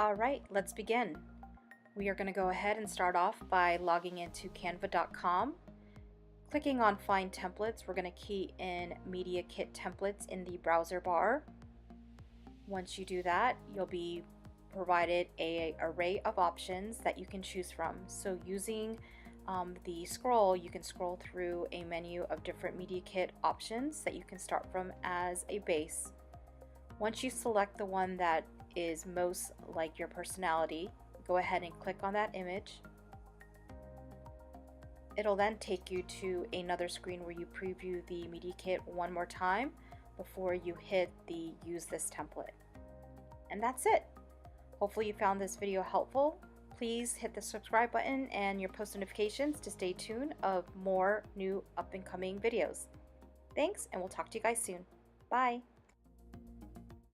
Alright, let's begin. We are going to go ahead and start off by logging into canva.com. Clicking on Find Templates, we're going to key in Media Kit Templates in the browser bar. Once you do that, you'll be provided an array of options that you can choose from. So using the scroll, you can scroll through a menu of different Media Kit options that you can start from as a base. Once you select the one that is most like your personality, go ahead and click on that image. It'll then take you to another screen where you preview the Media Kit one more time before you hit the Use This Template. And that's it. Hopefully you found this video helpful. Please hit the subscribe button and your post notifications to stay tuned of more new up and coming videos. Thanks, and we'll talk to you guys soon. Bye.